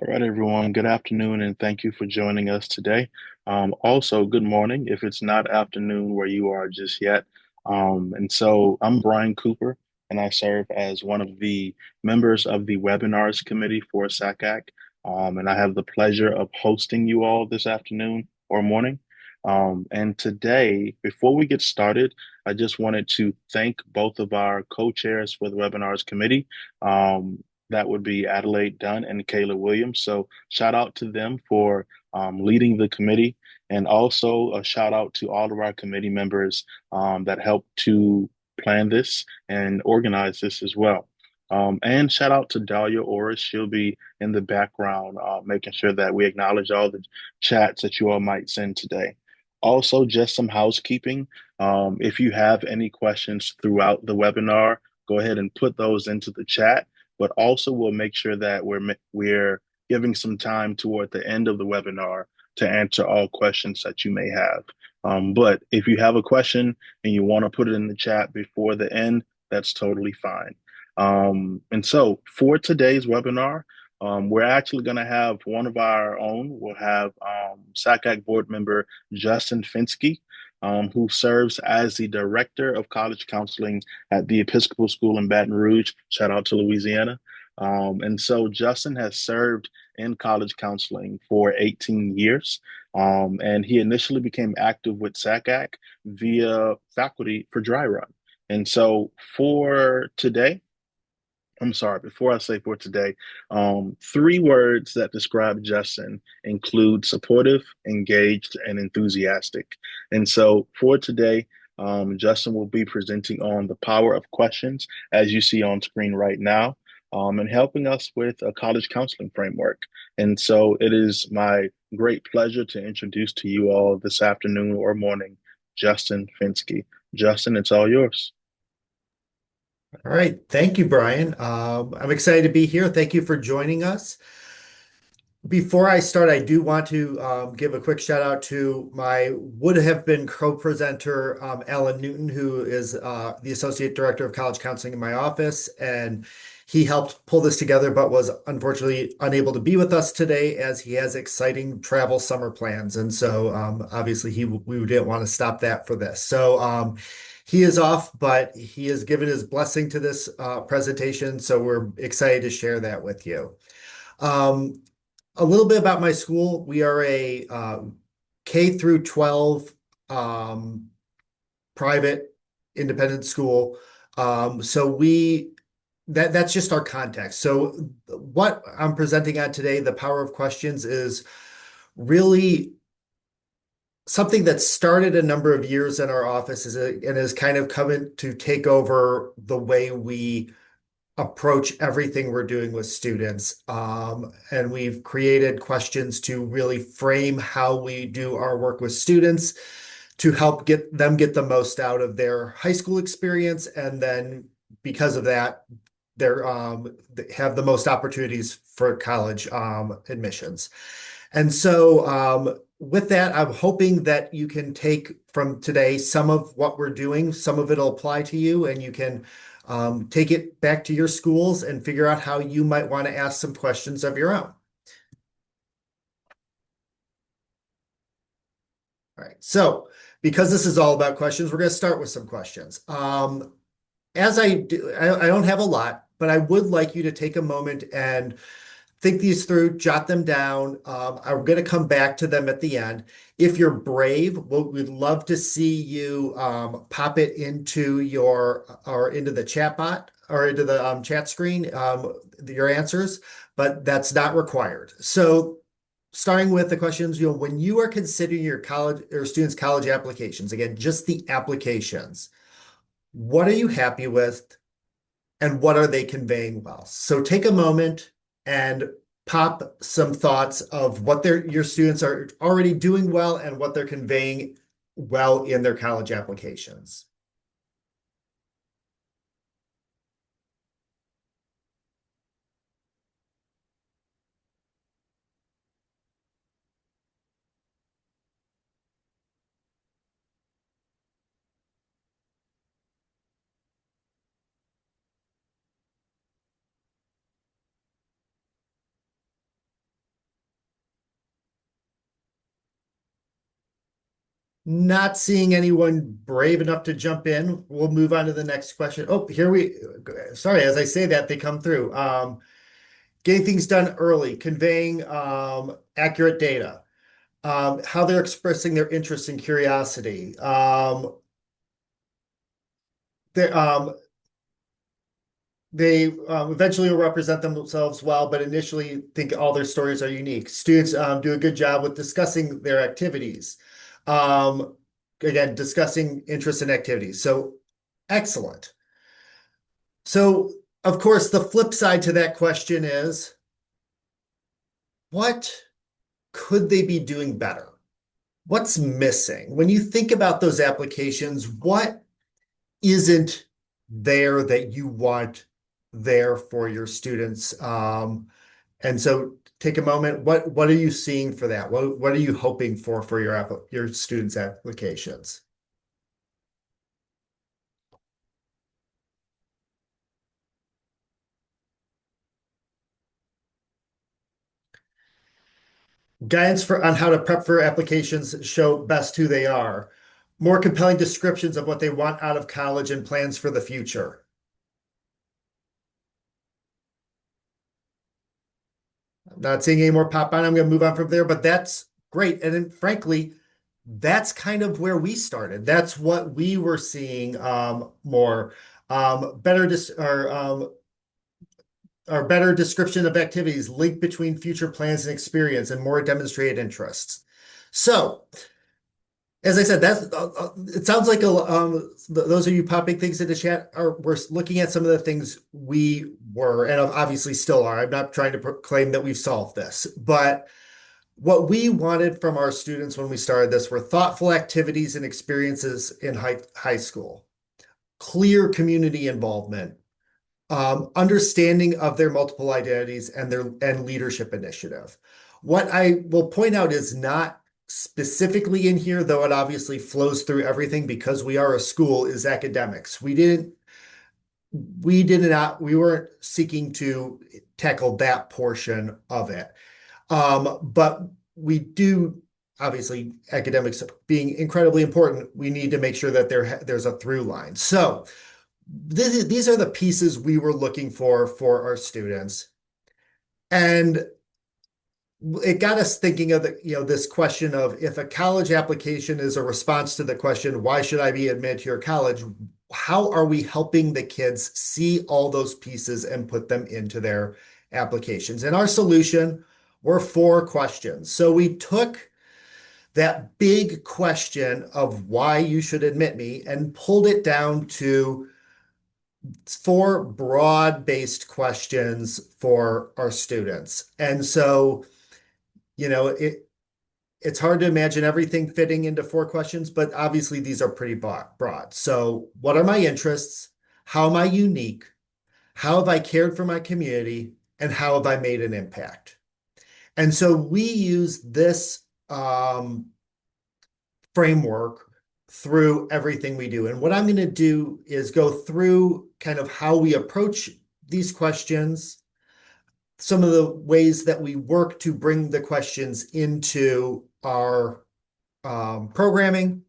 All right, everyone. Good afternoon, and thank you for joining us today. Also, good morning if it's not afternoon where you are just yet. I'm Brian Cooper, and I serve as one of the members of the webinars committee for SACAC. And I have the pleasure of hosting you all this afternoon or morning. And today, before we get started, I just wanted to thank both of our co-chairs for the webinars committee. That would be Adelaide Dunn and Kayla Williams. So shout out to them for leading the committee, and also a shout out to all of our committee members that helped to plan this and organize this as well. And shout out to Dahlia Orris. She'll be in the background, making sure that we acknowledge all the chats that you all might send today. Also, just some housekeeping. If you have any questions throughout the webinar, go ahead and put those into the chat, but also we'll make sure that we're giving some time toward the end of the webinar to answer all questions that you may have. But if you have a question and you want to put it in the chat before the end, that's totally fine. And so for today's webinar, we're actually going to have one of our own. We'll have SACAC board member Justin Fenske, who serves as the Director of College Counseling at the Episcopal School in Baton Rouge. Shout out to Louisiana. And so Justin has served in college counseling for 18 years. And he initially became active with SACAC via faculty for dry run. And so for today, I'm sorry, before I say for today, three words that describe Justin include supportive, engaged, and enthusiastic. And so for today, Justin will be presenting on the power of questions, as you see on screen right now, and helping us with a college counseling framework. And so it is my great pleasure to introduce to you all this afternoon or morning, Justin Fenske. Justin, it's all yours. All right. Thank you, Brian. I'm excited to be here. Thank you for joining us. Before I start, I do want to give a quick shout out to my would have been co-presenter, Alan Newton, who is the Associate Director of College Counseling in my office. And he helped pull this together, but was unfortunately unable to be with us today as he has exciting travel summer plans. And so obviously we didn't want to stop that for this. So he is off, but he has given his blessing to this presentation. So we're excited to share that with you. Um, a little bit about my school. We are a K through 12 um, private independent school. So that's just our context. So what I'm presenting on today, the power of questions, is really something that started a number of years in our office and has kind of come to take over the way we approach everything we're doing with students. And we've created questions to really frame how we do our work with students to help get the most out of their high school experience. And then because of that, they have the most opportunities for college admissions. And so with that, I'm hoping that you can take from today some of what we're doing, some of it'll apply to you, and you can take it back to your schools and figure out how you might want to ask some questions of your own. All right. So because this is all about questions, we're going to start with some questions. As I do, I don't have a lot, but I would like you to take a moment and think these through, jot them down. I'm going to come back to them at the end. If you're brave, we'd love to see you pop it into into the chat bot or into the chat screen, your answers, but that's not required. So starting with the questions, when you are considering your college or students' college applications, again, just the applications, what are you happy with? And what are they conveying well? So take a moment and pop some thoughts of what your students are already doing well and what they're conveying well in their college applications. Not seeing anyone brave enough to jump in. We'll move on to the next question. Oh, sorry, as I say that, they come through. Getting things done early, conveying accurate data, how they're expressing their interest and curiosity. They, um, they eventually will represent themselves well, but initially think all their stories are unique. Students do a good job with discussing their activities. Um, Again, discussing interests and activities. So excellent. So, of course, the flip side to that question is what could they be doing better? What's missing? When you think about those applications, what isn't there that you want there for your students? And so take a moment. What are you seeing for that? What are you hoping for your students' applications? Guidance on how to prep for applications show best who they are. More compelling descriptions of what they want out of college and plans for the future. I'm not seeing any more pop on. I'm going to move on from there, but that's great. And then, frankly, that's kind of where we started. That's what we were seeing more. Better dis or better description of activities, link between future plans and experience, and more demonstrated interests. So, as I said, it sounds like those of you popping things into chat we're looking at some of the things we were and obviously still are. I'm not trying to claim that we've solved this, but what we wanted from our students when we started this were thoughtful activities and experiences in high school, clear community involvement, understanding of their multiple identities and leadership initiative. What I will point out is not specifically in here, though it obviously flows through everything because we are a school, is academics. We weren't seeking to tackle that portion of it. But we do, obviously, academics being incredibly important, we need to make sure that there's a through line. So these are the pieces we were looking for our students. And it got us thinking of this question of if a college application is a response to the question, why should I be admitted to your college? How are we helping the kids see all those pieces and put them into their applications? And our solution were 4 questions. So we took that big question of why you should admit me and pulled it down to 4 broad-based questions for our students. And so, it's hard to imagine everything fitting into 4 questions, but obviously these are pretty broad. So, what are my interests? How am I unique? How have I cared for my community? And how have I made an impact? And so we use this framework through everything we do. And what I'm going to do is go through kind of how we approach these questions, some of the ways that we work to bring the questions into our programming,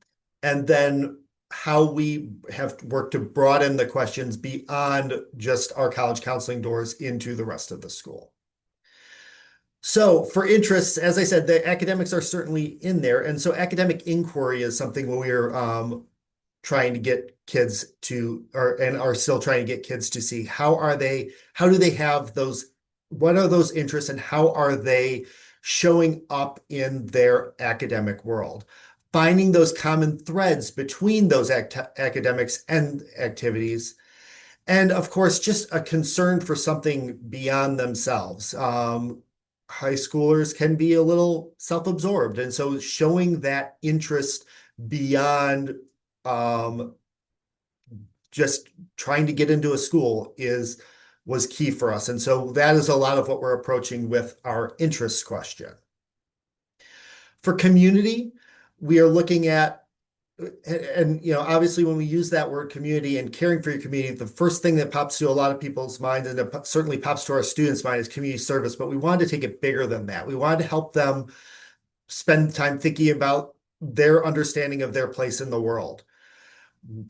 and then how we have worked to broaden the questions beyond just our college counseling doors into the rest of the school. So for interests, as I said, the academics are certainly in there. And so academic inquiry is something we're trying to get kids to, and are still trying to get kids to see how do they have those, what are those interests and how are they showing up in their academic world? Finding those common threads between those academics and activities. And of course, just a concern for something beyond themselves. High schoolers can be a little self-absorbed. And so showing that interest beyond just trying to get into a school was key for us. And so that is a lot of what we're approaching with our interest question. For community, we are looking at, and obviously when we use that word community and caring for your community, the first thing that pops to a lot of people's minds, and it certainly pops to our students' mind, is community service. But we wanted to take it bigger than that. We wanted to help them spend time thinking about their understanding of their place in the world,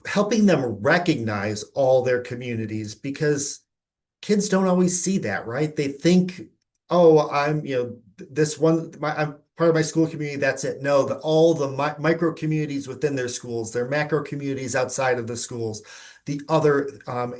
helping them recognize all their communities because kids don't always see that, right? They think, oh, this one, I'm part of my school community, that's it. No, all the micro communities within their schools, their macro communities outside of the schools, the other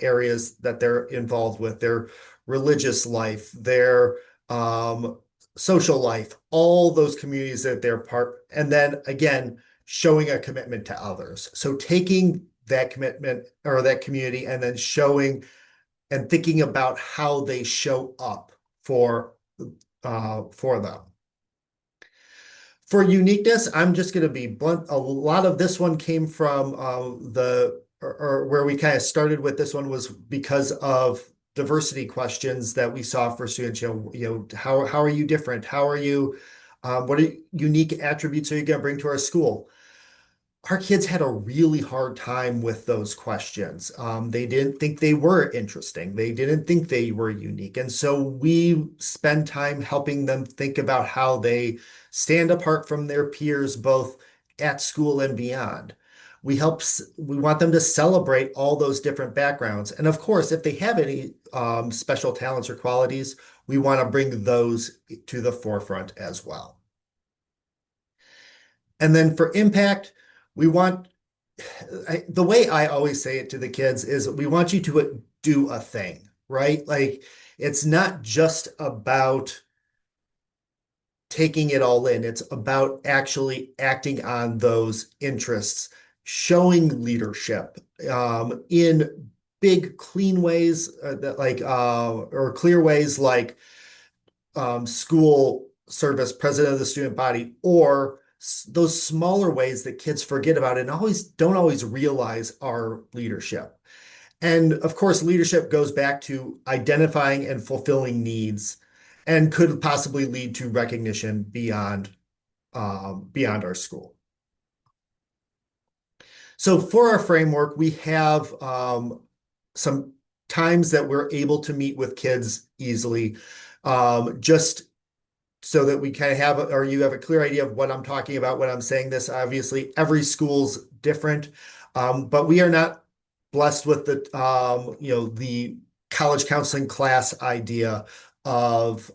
areas that they're involved with, their religious life, their um, social life, all those communities that they're part, and then again, showing a commitment to others. So taking that commitment or that community and then showing and thinking about how they show up for for them. For uniqueness, I'm just going to be blunt. A lot of this one came from or where we kind of started with this one was because of diversity questions that we saw for students. How are you different? How are you? What are unique attributes are you going to bring to our school? Our kids had a really hard time with those questions. They didn't think they were interesting. They didn't think they were unique. And so we spend time helping them think about how they stand apart from their peers, both at school and beyond. We want them to celebrate all those different backgrounds. And of course, if they have any special talents or qualities, we want to bring those to the forefront as well. And then for impact, we want the way I always say it to the kids is we want you to do a thing, right? Like it's not just about taking it all in. It's about actually acting on those interests, showing leadership in big, clean ways or clear ways like school service, president of the student body, or those smaller ways that kids forget about and always don't always realize our leadership. And of course, leadership goes back to identifying and fulfilling needs and could possibly lead to recognition beyond our school. So for our framework, we have some times that we're able to meet with kids easily, just so that we kind of have, or you have a clear idea of what I'm talking about when I'm saying this. Obviously, every school's different, but we are not blessed with the college counseling class idea of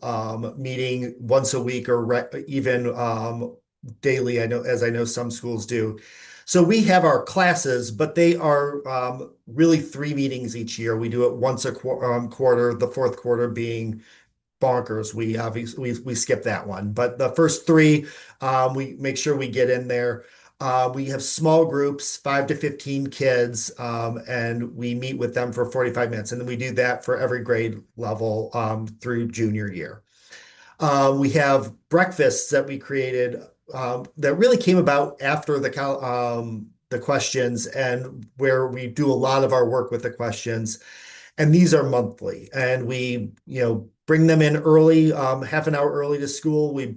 meeting once a week or even daily. I know some schools do. So we have our classes, but they are really 3 meetings each year. We do it once a quarter, the fourth quarter being bonkers. We obviously we skip that one, but the first 3, we make sure we get in there. We have small groups, 5 to 15 kids, and we meet with them for 45 minutes, and then we do that for every grade level through junior year. We have breakfasts that we created that really came about after the questions and where we do a lot of our work with the questions. And these are monthly, and we, bring them in early, half an hour early to school. We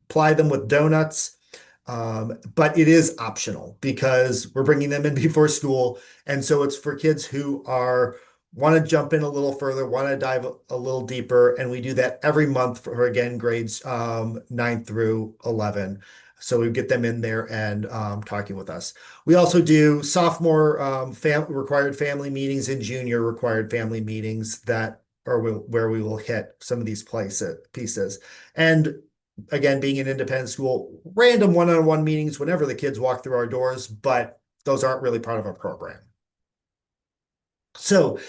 ply them with donuts, but it is optional because we're bringing them in before school, and so it's for kids who are want to jump in a little further, want to dive a little deeper, and we do that every month for again grades 9 through 11. So we get them in there and talking with us. We also do sophomore required family meetings and junior required family meetings that are where we will hit some of these pieces. And again, being an independent school, random one-on-one meetings whenever the kids walk through our doors, but those aren't really part of our program. So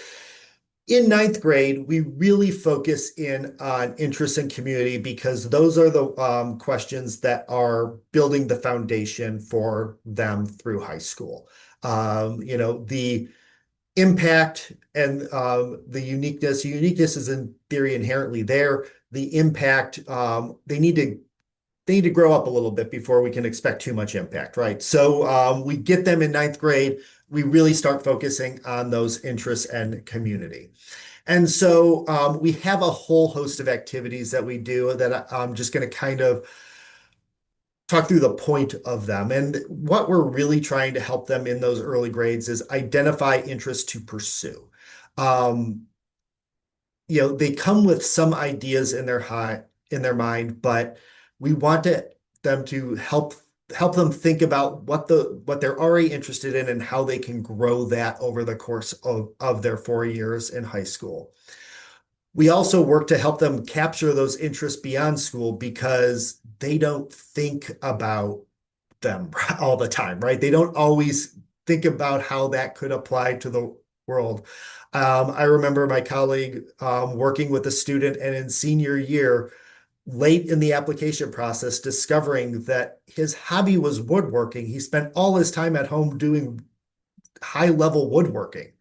in ninth grade, we really focus in on interest and community because those are the questions that are building the foundation for them through high school. The impact and the uniqueness. Uniqueness is in theory inherently there. The impact, they need to grow up a little bit before we can expect too much impact, right? So we get them in ninth grade. We really start focusing on those interests and community. And so we have a whole host of activities that we do that I'm just going to kind of talk through the point of them. And what we're really trying to help them in those early grades is identify interests to pursue. Um, they come with some ideas in their mind, but we want them to help help them think about what they're already interested in and how they can grow that over the course of their 4 years in high school. We also work to help them capture those interests beyond school because they don't think about them all the time, right? They don't always think about how that could apply to the world. I remember my colleague working with a student and in senior year, late in the application process, discovering that his hobby was woodworking. He spent all his time at home doing high level woodworking.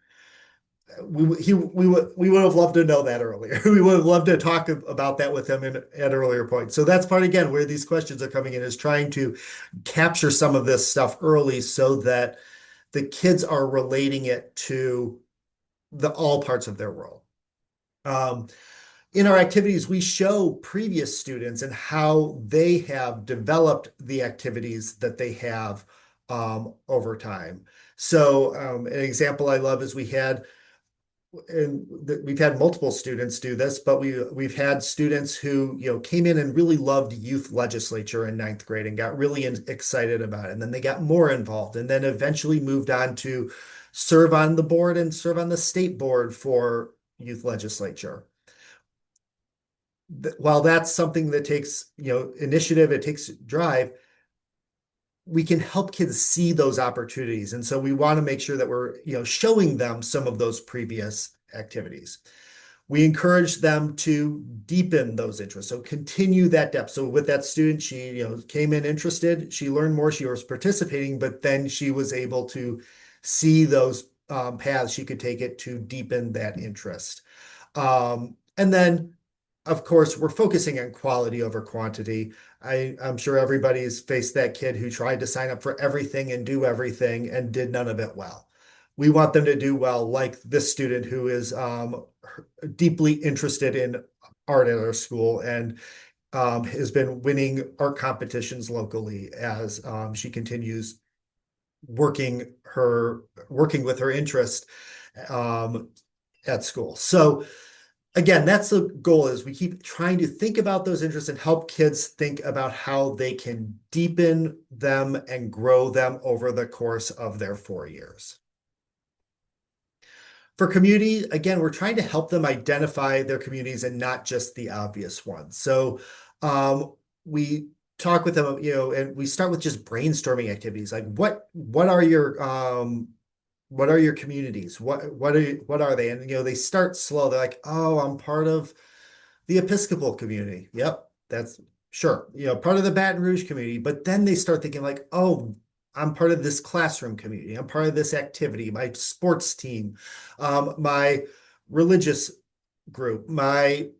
We would have loved to know that earlier. We would have loved to talk about that with him at earlier points. So that's part again where these questions are coming in, is trying to capture some of this stuff early so that the kids are relating it to the all parts of their world. Um, in our activities, we show previous students and how they have developed the activities that they have over time. So an example I love is we've had multiple students do this, but we've had students who, came in and really loved youth legislature in ninth grade and got really excited about it. And then they got more involved and then eventually moved on to serve on the board and serve on the state board for youth legislature. While that's something that takes, initiative, it takes drive, we can help kids see those opportunities. And so we want to make sure that we're, showing them some of those previous activities. We encourage them to deepen those interests. So continue that depth. So with that student, she, came in interested, she learned more, she was participating, but then she was able to see those paths she could take it to deepen that interest. And then of course, we're focusing on quality over quantity. I'm sure everybody's faced that kid who tried to sign up for everything and do everything and did none of it well. We want them to do well, like this student who is deeply interested in art at our school and has been winning art competitions locally as she continues working with her interest um, at school. So again, that's the goal, is we keep trying to think about those interests and help kids think about how they can deepen them and grow them over the course of their 4 years. For community, again, we're trying to help them identify their communities and not just the obvious ones. So we talk with them, and we start with just brainstorming activities, like what are your communities? What are they? And they start slow. They're like, oh, I'm part of the Episcopal community. Yep, that's sure. Part of the Baton Rouge community. But then they start thinking like, oh, I'm part of this classroom community. I'm part of this activity, my sports team, my religious group, my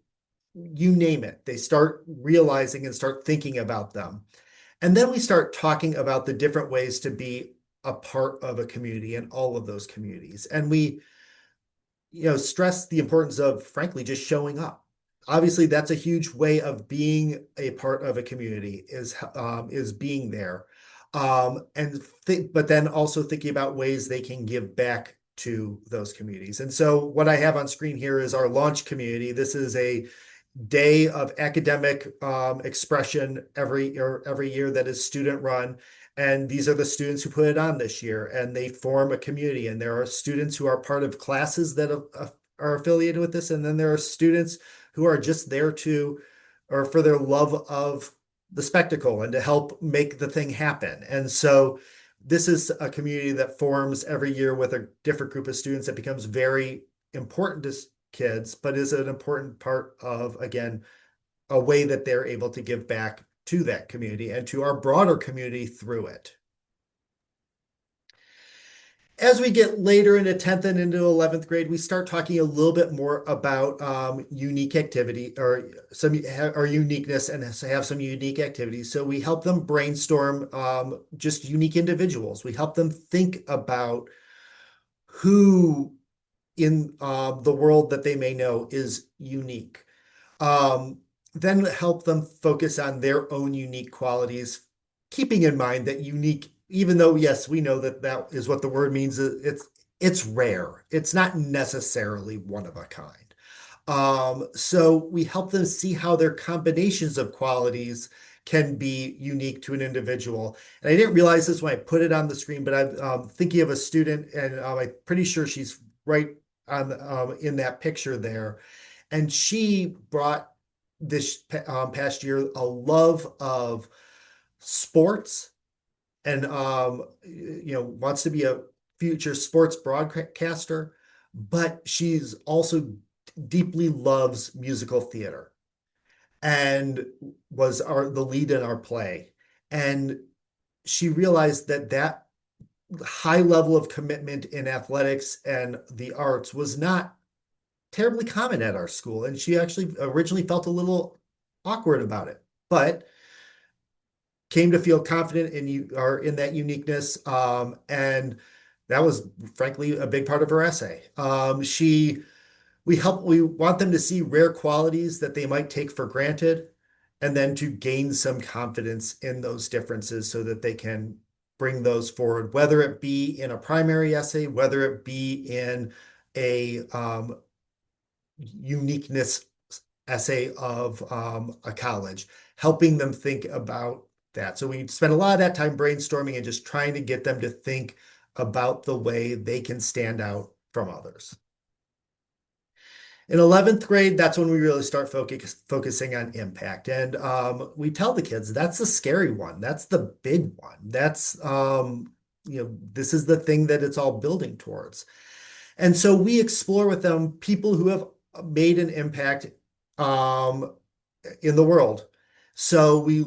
you name it. They start realizing and start thinking about them. And then we start talking about the different ways to be a part of a community and all of those communities. And we, stress the importance of, frankly, just showing up. Obviously, that's a huge way of being a part of a community, is being there. But then also thinking about ways they can give back to those communities. And so what I have on screen here is our launch community. This is a day of academic expression every year that is student run. And these are the students who put it on this year, and they form a community. And there are students who are part of classes that are affiliated with this. And then there are students who are just there or for their love of the spectacle and to help make the thing happen. And so this is a community that forms every year with a different group of students that becomes very important to kids, but is an important part of, again, a way that they're able to give back to that community and to our broader community through it. As we get later into 10th and into 11th grade, we start talking a little bit more about unique activity or uniqueness, and have some unique activities. So we help them brainstorm just unique individuals. We help them think about who in the world that they may know is unique. Then help them focus on their own unique qualities, keeping in mind that unique, even though, yes, we know that that is what the word means, it's rare. It's not necessarily one of a kind. So we help them see how their combinations of qualities can be unique to an individual. And I didn't realize this when I put it on the screen, but I'm thinking of a student, and I'm pretty sure she's right on in that picture there. And she brought this past year a love of sports and wants to be a future sports broadcaster, but she's also deeply loves musical theater and was the lead in our play. And she realized that that high level of commitment in athletics and the arts was not terribly common at our school. And she actually originally felt a little awkward about it, but came to feel confident in you are in that uniqueness. And that was frankly a big part of her essay. We want them to see rare qualities that they might take for granted and then to gain some confidence in those differences so that they can bring those forward, whether it be in a primary essay, whether it be in a uniqueness essay of a college, helping them think about that. So we spend a lot of that time brainstorming and just trying to get them to think about the way they can stand out from others. In 11th grade, that's when we really start focusing on impact. And we tell the kids that's the scary one. That's the big one. This is the thing that it's all building towards. And so we explore with them people who have made an impact um, in the world. So we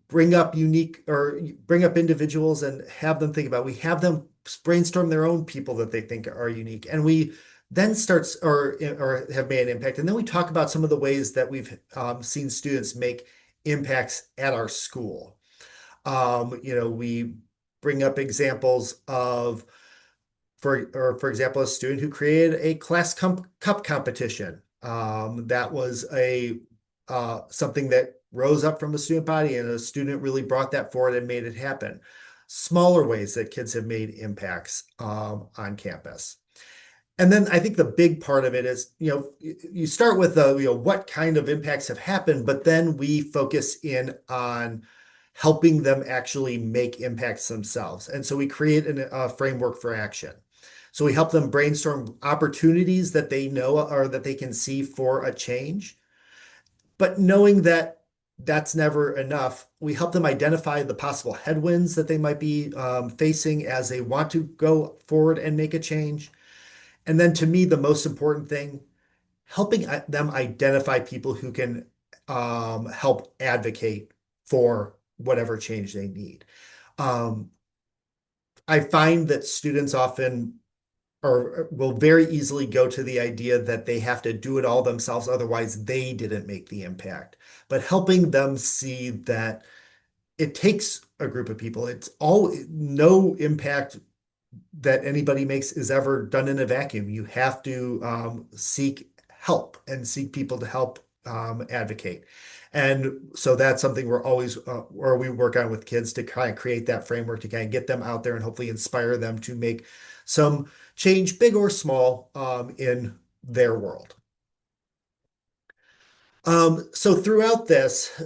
bring up unique or bring up individuals and have them think about. We have them brainstorm their own people that they think are unique, and we then starts or have made an impact. And then we talk about some of the ways that we've seen students make impacts at our school. We bring up examples of for example, a student who created a cup competition. That was a something that rose up from the student body, and a student really brought that forward and made it happen. Smaller ways that kids have made impacts on campus. And then I think the big part of it is, you start with what kind of impacts have happened, but then we focus in on helping them actually make impacts themselves. And so we create a framework for action. So we help them brainstorm opportunities that they know or that they can see for a change. But knowing that that's never enough, we help them identify the possible headwinds that they might be facing as they want to go forward and make a change. And then to me, the most important thing, helping them identify people who can help advocate for whatever change they need. Um, I find that students often or will very easily go to the idea that they have to do it all themselves, otherwise they didn't make the impact. But helping them see that it takes a group of people. It's all no impact that anybody makes is ever done in a vacuum. You have to seek help and seek people to help advocate. And so that's something we're always, or we work on with kids to kind of create that framework to kind of get them out there and hopefully inspire them to make some change, big or small, in their world. So throughout this,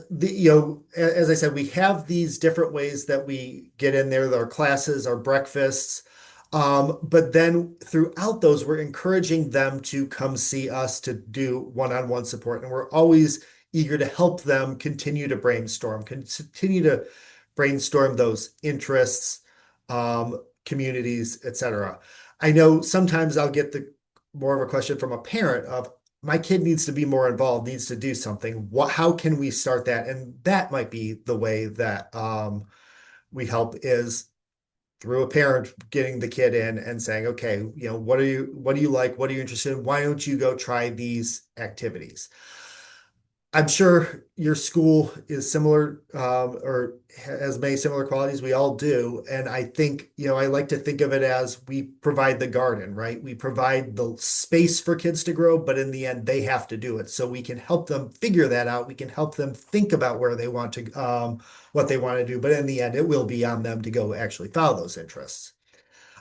as I said, we have these different ways that we get in there, our classes, our breakfasts. But then throughout those, we're encouraging them to come see us to do one-on-one support. And we're always eager to help them continue to brainstorm those interests, communities, etc. I know sometimes I'll get the more of a question from a parent of, my kid needs to be more involved, needs to do something. How can we start that? And that might be the way that we help is through a parent getting the kid in and saying, okay, what do you like? What are you interested in? Why don't you go try these activities? I'm sure your school is similar or has many similar qualities. We all do. And I think, I like to think of it as we provide the garden, right? We provide the space for kids to grow, but in the end, they have to do it. So we can help them figure that out. We can help them think about where they want to, what they want to do. But in the end, it will be on them to go actually follow those interests.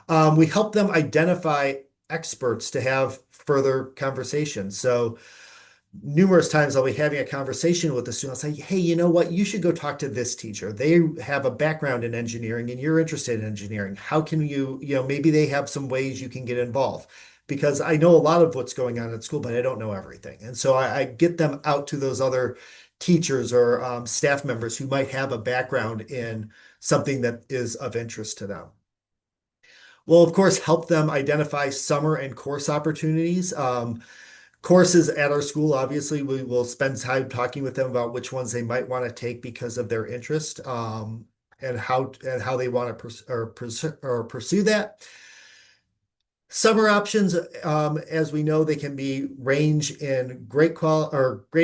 We help them identify experts to have further conversations. So numerous times I'll be having a conversation with a student. I'll say, hey, you know what? You should go talk to this teacher. They have a background in engineering and you're interested in engineering. How can maybe they have some ways you can get involved. Because I know a lot of what's going on at school, but I don't know everything. And so I get them out to those other teachers or staff members who might have a background in something that is of interest to them. We'll, of course, help them identify summer and course opportunities. Courses at our school, obviously, we will spend time talking with them about which ones they might want to take because of their interest, and how they want to pursue that. Summer options, as we know, they can be range in great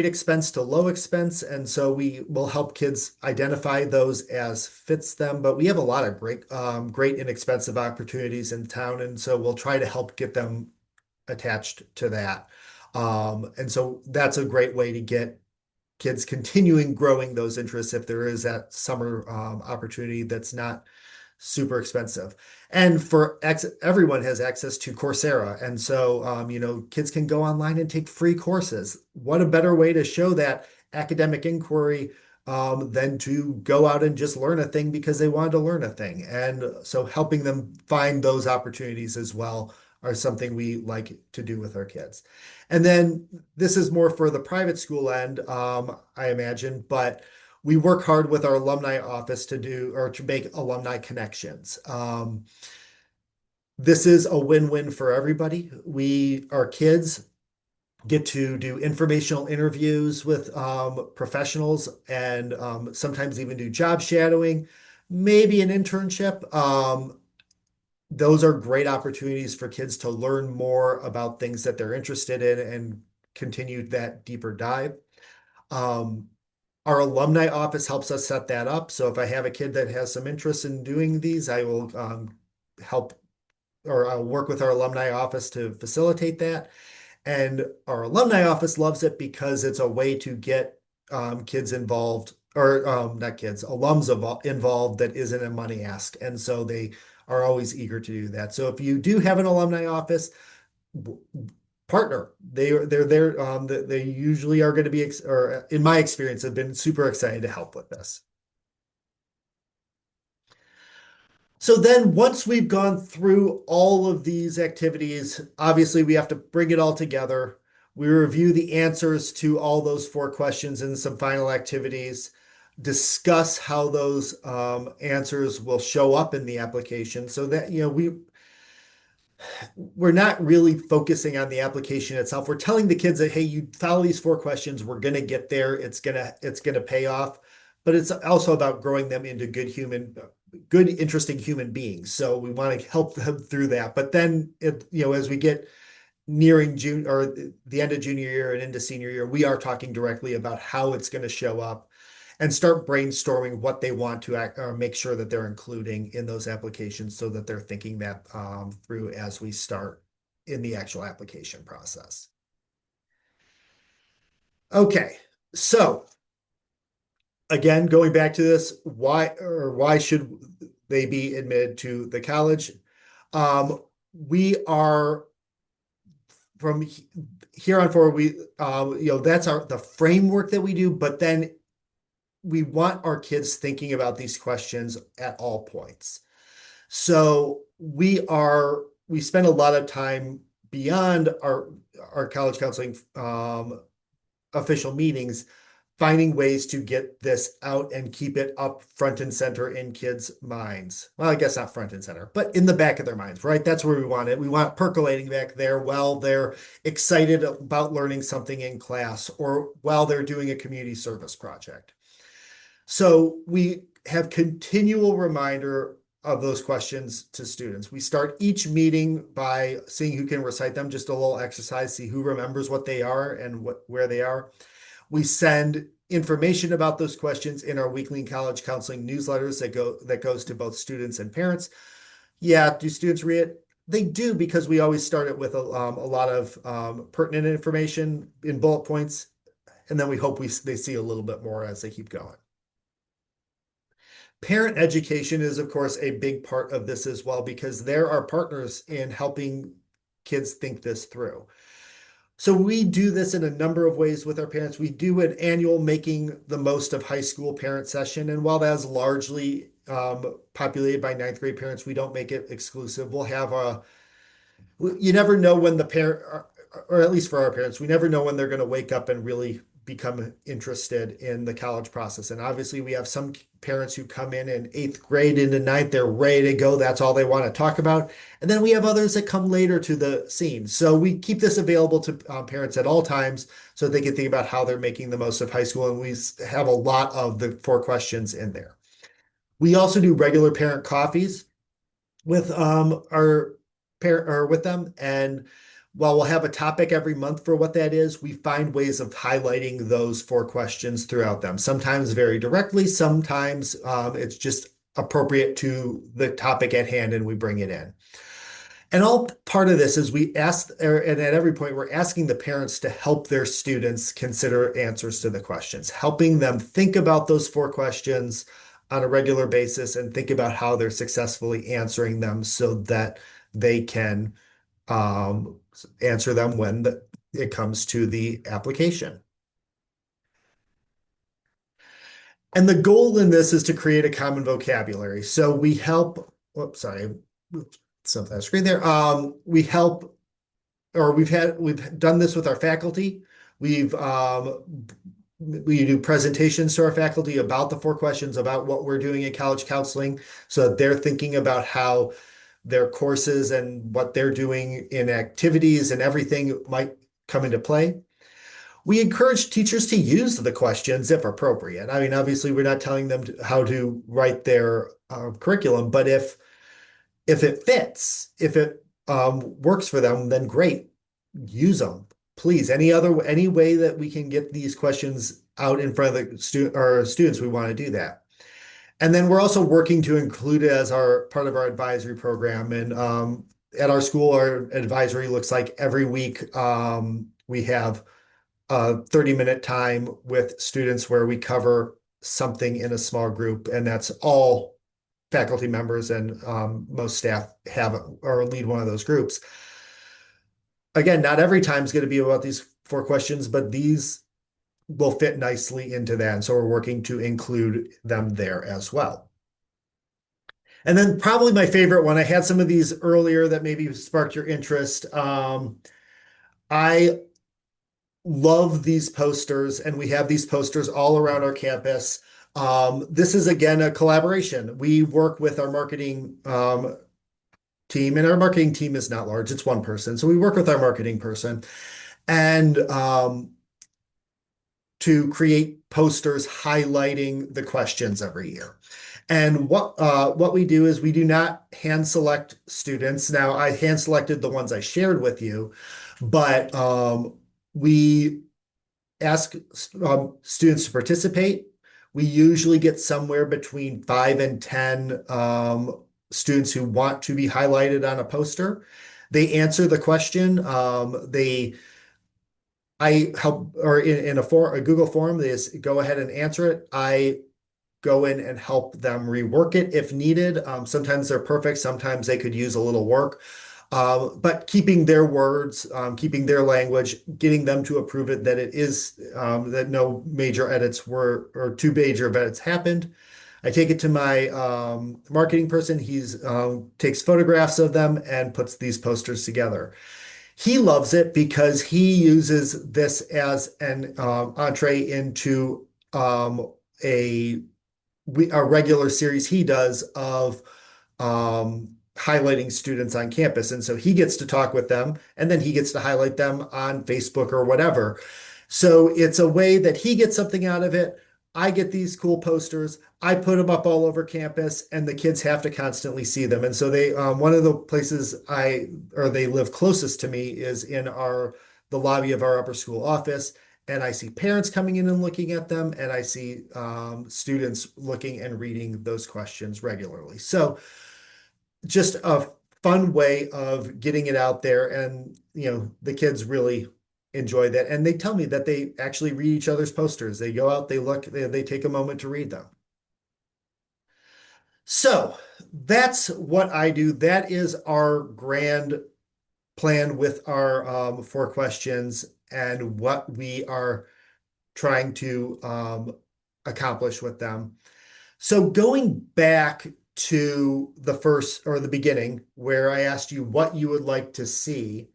expense to low expense, and so we will help kids identify those as fits them. But we have a lot of great inexpensive opportunities in town, and so we'll try to help get them attached to that. And so that's a great way to get kids continuing growing those interests if there is that summer opportunity that's not super expensive. And everyone has access to Coursera. And so, kids can go online and take free courses. What a better way to show that academic inquiry than to go out and just learn a thing because they wanted to learn a thing. And so helping them find those opportunities as well are something we like to do with our kids. And then this is more for the private school end, I imagine, but we work hard with our alumni office to make alumni connections. This is a win-win for everybody. Our kids get to do informational interviews with professionals and sometimes even do job shadowing, maybe an internship. Those are great opportunities for kids to learn more about things that they're interested in and continue that deeper dive. Um, our alumni office helps us set that up. So if I have a kid that has some interest in doing these, I will help or I'll work with our alumni office to facilitate that. And our alumni office loves it because it's a way to get kids involved, or not kids, involved that isn't a money ask. And so they are always eager to do that. So if you do have an alumni office, partner. They're there. They usually are going to be, or in my experience, have been super excited to help with this. So then once we've gone through all of these activities, obviously we have to bring it all together. We review the answers to all those 4 questions and some final activities, discuss how those answers will show up in the application so that, we're not really focusing on the application itself. We're telling the kids that, hey, you follow these 4 questions, we're going to get there. It's going to pay off. But it's also about growing them into good, interesting human beings. So we want to help them through that. But then, as we get nearing June or the end of junior year and into senior year, we are talking directly about how it's going to show up and start brainstorming what they want to or make sure that they're including in those applications so that they're thinking that through as we start in the actual application process. Okay, so again, going back to this, why should they be admitted to the college? We are from here on forward, that's the framework that we do, but then we want our kids thinking about these questions at all points. So we spend a lot of time beyond our college counseling official meetings, finding ways to get this out and keep it up front and center in kids' minds. Well, I guess not front and center, but in the back of their minds, right? That's where we want it. We want it percolating back there while they're excited about learning something in class or while they're doing a community service project. So we have continual reminder of those questions to students. We start each meeting by seeing who can recite them, just a little exercise, see who remembers what they are and where they are. We send information about those questions in our weekly college counseling newsletters that goes to both students and parents. Yeah, do students read it? They do, because we always start it with a lot of pertinent information in bullet points, and then we hope they see a little bit more as they keep going. Parent education is, of course, a big part of this as well, because there are partners in helping kids think this through. So we do this in a number of ways with our parents. We do an annual making the most of high school parent session. And while that's largely populated by ninth grade parents, we don't make it exclusive. We'll have you never know when the parent, or at least for our parents, we never know when they're going to wake up and really become interested in the college process. And obviously, we have some parents who come in eighth grade into ninth, they're ready to go. That's all they want to talk about. And then we have others that come later to the scene. So we keep this available to parents at all times so they can think about how they're making the most of high school. And we have a lot of the 4 questions in there. We also do regular parent coffees with our parent or with them. And while we'll have a topic every month for what that is, we find ways of highlighting those 4 questions throughout them. Sometimes very directly, sometimes it's just appropriate to the topic at hand and we bring it in. And all part of this is we ask, and at every point, we're asking the parents to help their students consider answers to the questions, helping them think about those 4 questions on a regular basis and think about how they're successfully answering them so that they can um, answer them when it comes to the application. And the goal in this is to create a common vocabulary. So we help, whoops, sorry, something on the screen there. We help, or we've done this with our faculty. We do presentations to our faculty about the 4 questions, about what we're doing in college counseling, so that they're thinking about how their courses and what they're doing in activities and everything might come into play. We encourage teachers to use the questions if appropriate. I mean, obviously, we're not telling them how to write their curriculum, but if it fits, if it works for them, then great, use them. Please, any way that we can get these questions out in front of the students, we want to do that. And then we're also working to include it as our part of our advisory program. And at our school, our advisory looks like every week we have a 30-minute time with students where we cover something in a small group, and that's all faculty members and most staff have or lead one of those groups. Again, not every time is going to be about these 4 questions, but these will fit nicely into that. And so we're working to include them there as well. And then probably my favorite one, I had some of these earlier that maybe sparked your interest. I love these posters, and we have these posters all around our campus. This is, again, a collaboration. We work with our marketing team, and our marketing team is not large. It's one person. So we work with our marketing person and to create posters highlighting the questions every year. And what we do is we do not hand select students. Now, I hand selected the ones I shared with you, but we ask students to participate. We usually get somewhere between 5 and 10 students who want to be highlighted on a poster. They answer the question. I help, or in a Google form, they just go ahead and answer it. I go in and help them rework it if needed. Sometimes they're perfect. Sometimes they could use a little work. But keeping their words, keeping their language, getting them to approve it, that it is that no major edits were, or 2 major edits happened. I take it to my marketing person. He's takes photographs of them and puts these posters together. He loves it because he uses this as an entree into a regular series he does of highlighting students on campus. And so he gets to talk with them, and then he gets to highlight them on Facebook or whatever. So it's a way that he gets something out of it. I get these cool posters. I put them up all over campus, and the kids have to constantly see them. And so they, one of the places they live closest to me is in the lobby of our upper school office. And I see parents coming in and looking at them, and I see students looking and reading those questions regularly. So just a fun way of getting it out there. And, the kids really enjoy that. And they tell me that they actually read each other's posters. They go out, they look, they take a moment to read them. So that's what I do. That is our grand plan with our 4 questions and what we are trying to accomplish with them. So going back to the first or the beginning, where I asked you what you would like to see,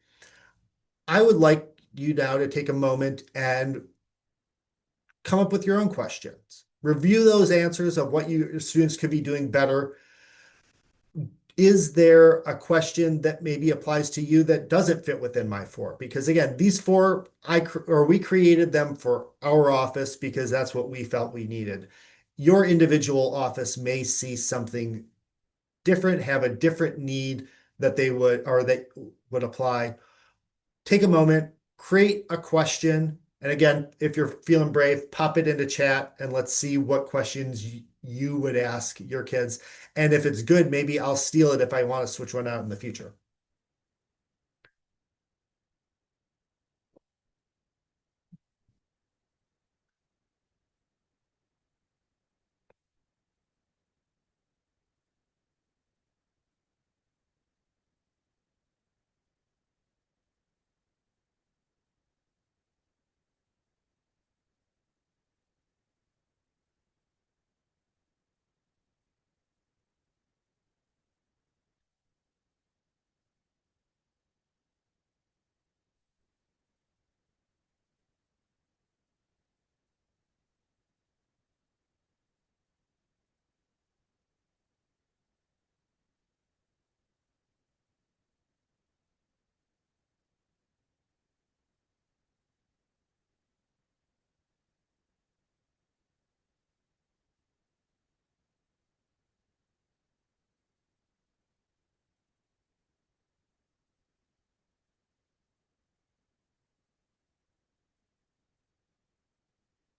I would like you now to take a moment and come up with your own questions. Review those answers of what your students could be doing better. Is there a question that maybe applies to you that doesn't fit within my 4? Because again, these 4, we created them for our office because that's what we felt we needed. Your individual office may see something different, have a different need that they would or that would apply. Take a moment, create a question. And again, if you're feeling brave, pop it into chat and let's see what questions you would ask your kids. And if it's good, maybe I'll steal it if I want to switch one out in the future.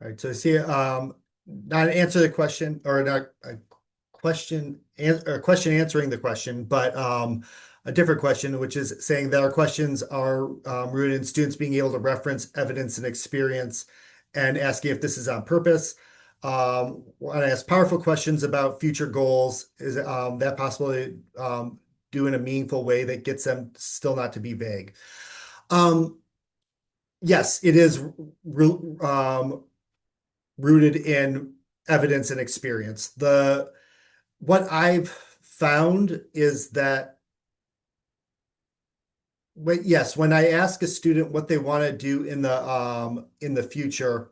All right, so I see not an answer the question or not a question answering the question, but a different question, which is saying that our questions are rooted in students being able to reference evidence and experience and asking if this is on purpose. Want to ask powerful questions about future goals. Is that possible to do in a meaningful way that gets them still not to be vague? Um, yes, it is rooted in evidence and experience. The what I've found is that yes, when I ask a student what they want to do in the future,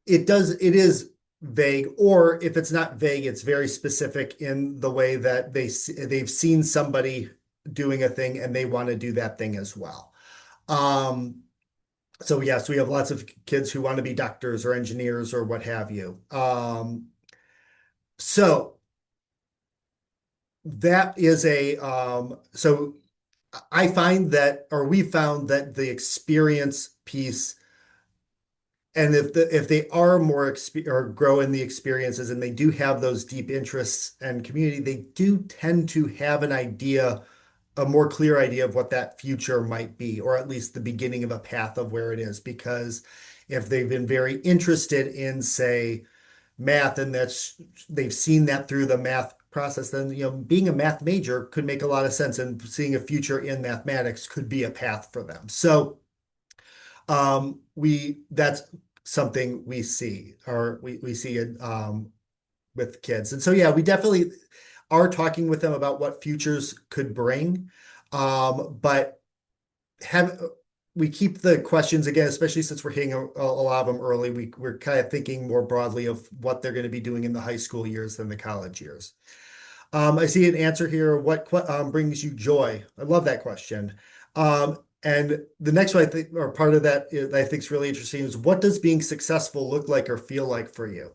it is vague, or if it's not vague, it's very specific in the way that they've seen somebody doing a thing and they want to do that thing as well. Um, so yes, we have lots of kids who want to be doctors or engineers or what have you. So that is so I find that, or we found that the experience piece, and if they are more or grow in the experiences and they do have those deep interests and community, they do tend to have a more clear idea of what that future might be, or at least the beginning of a path of where it is. Because if they've been very interested in, say, math, and they've seen that through the math process, then being a math major could make a lot of sense, and seeing a future in mathematics could be a path for them. So we that's something we see, or we see it with kids. And so yeah, we definitely are talking with them about what futures could bring. But have we keep the questions, again, especially since we're hitting a lot of them early, we're kind of thinking more broadly of what they're going to be doing in the high school years than the college years. I see an answer here. What brings you joy? I love that question. And the next one I think, or part of that I think is really interesting, is what does being successful look like or feel like for you?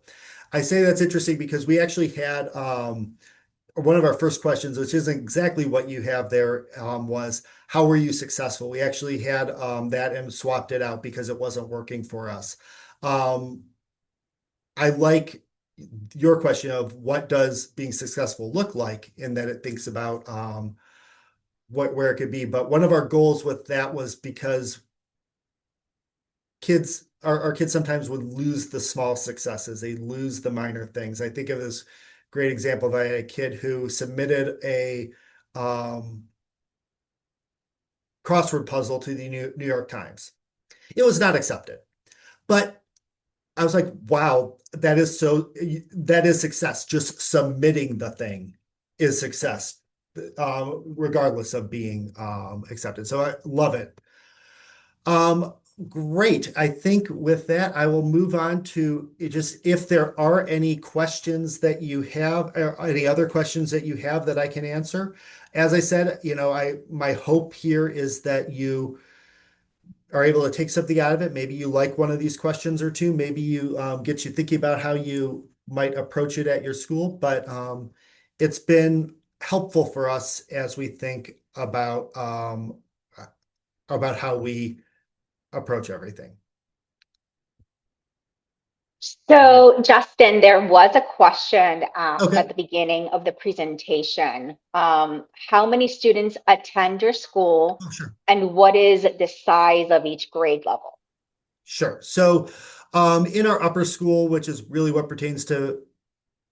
I say that's interesting because we actually had one of our first questions, which isn't exactly what you have there, was how were you successful? We actually had that and swapped it out because it wasn't working for us. Um, I like your question of what does being successful look like, in that it thinks about where it could be. But one of our goals with that was because our kids sometimes would lose the small successes. They lose the minor things. I think of this great example of I had a kid who submitted a crossword puzzle to the New York Times. It was not accepted. But I was like, wow, that is success. Just submitting the thing is success, regardless of being accepted. So I love it. Um, Great. I think with that, I will move on to just if there are any questions that you have, or any other questions that you have that I can answer. As I said, my hope here is that you are able to take something out of it. Maybe you like one of these questions or two. Maybe you get you thinking about how you might approach it at your school. But it's been helpful for us as we think about how we approach everything. So, Justin, there was a question asked Okay. at the beginning of the presentation. How many students attend your school, Oh, sure. and what is the size of each grade level? Sure. So, in our upper school, which is really what pertains to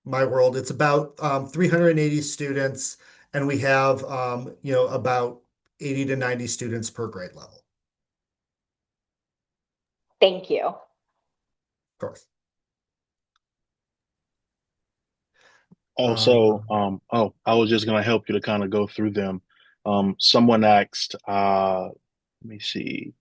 my world, it's about 380 students, and we have about 80 to 90 students per grade level, Thank you. of course. Also, Um, I was just gonna help you to kind of go through them. Someone asked, let me see.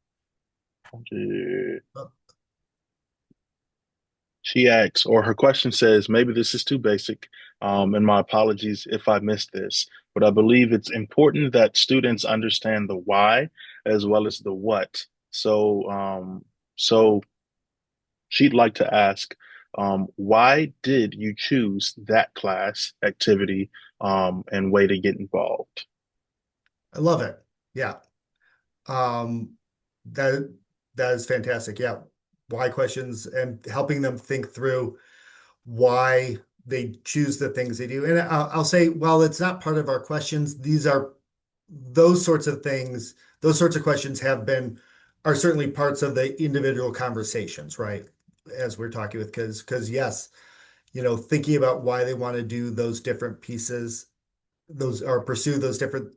She asks, or her question says, maybe this is too basic, and my apologies if I missed this, but I believe it's important that students understand the why as well as the what. So she'd like to ask, why did you choose that class activity, and way to get involved? I love it. Yeah. Um, that that is fantastic. Yeah. Why questions and helping them think through why they choose the things they do. And I'll say, well, it's not part of our questions. These are those sorts of things, those sorts of questions are certainly parts of the individual conversations, right? As we're talking with kids, because yes, thinking about why they want to do those different pieces, those or pursue those different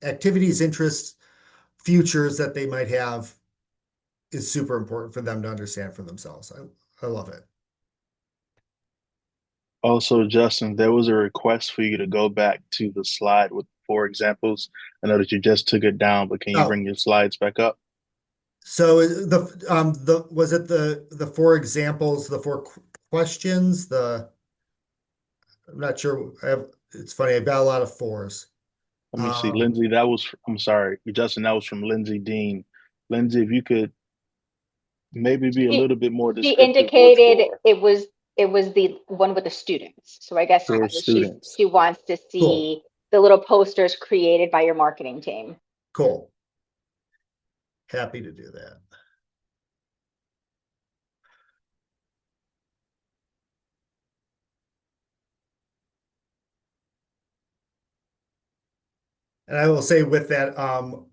activities, interests, futures that they might have is super important for them to understand for themselves. I love it. Also, Justin, there was a request for you to go back to the slide with four examples. I know that you just took it down, but can you Oh, bring your slides back up? so the was it the four examples, the four questions, I'm not sure. It's funny. I've got a lot of fours. Let me see. Um, Lindsay, I'm sorry, Justin, that was from Lindsay Dean. Lindsay, if you could maybe be a She little bit more she descriptive with indicated it was the one with the students. So I guess for students. she wants to cool, see the little posters created by your marketing team. cool. Happy to do that. And I will say with that,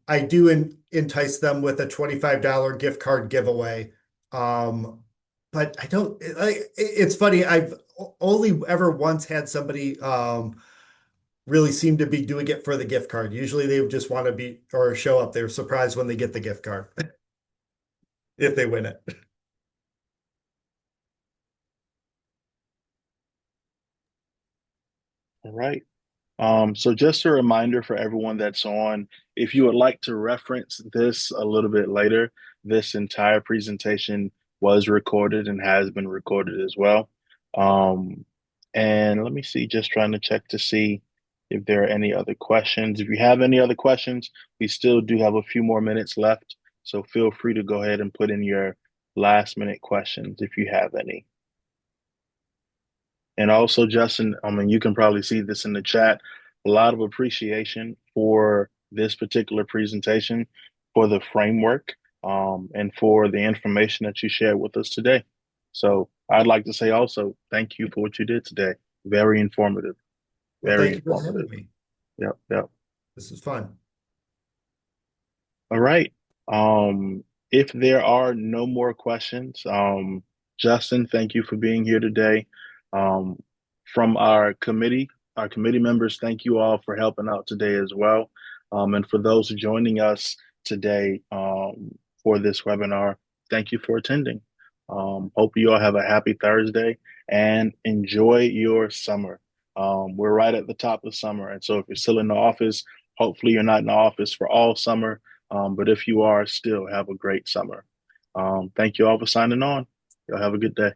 I do entice them with a $25 gift card giveaway. But I don't, it's funny. I've only ever once had somebody really seem to be doing it for the gift card. Usually they just want to be or show up. They're surprised when they get the gift card if they win it. All right. So just a reminder for everyone that's on, if you would like to reference this a little bit later, this entire presentation was recorded and has been recorded as well. Um, and let me see, just trying to check to see if there are any other questions. If you have any other questions, we still do have a few more minutes left. So feel free to go ahead and put in your last minute questions if you have any. And also, Justin, I mean, you can probably see this in the chat. A lot of appreciation for this particular presentation, for the framework, and for the information that you shared with us today. So I'd like to say also thank you for what you did today. Very informative. Well, Very thank you for having informative. me. Yep, yep. This is fun. All right. If there are no more questions, Justin, thank you for being here today. Um, from our committee members, thank you all for helping out today as well. And for those joining us today for this webinar. Thank you for attending. Hope you all have a happy Thursday and enjoy your summer. We're right at the top of summer. And so if you're still in the office, hopefully you're not in the office for all summer. But if you are, still have a great summer. Thank you all for signing on. Y'all have a good day.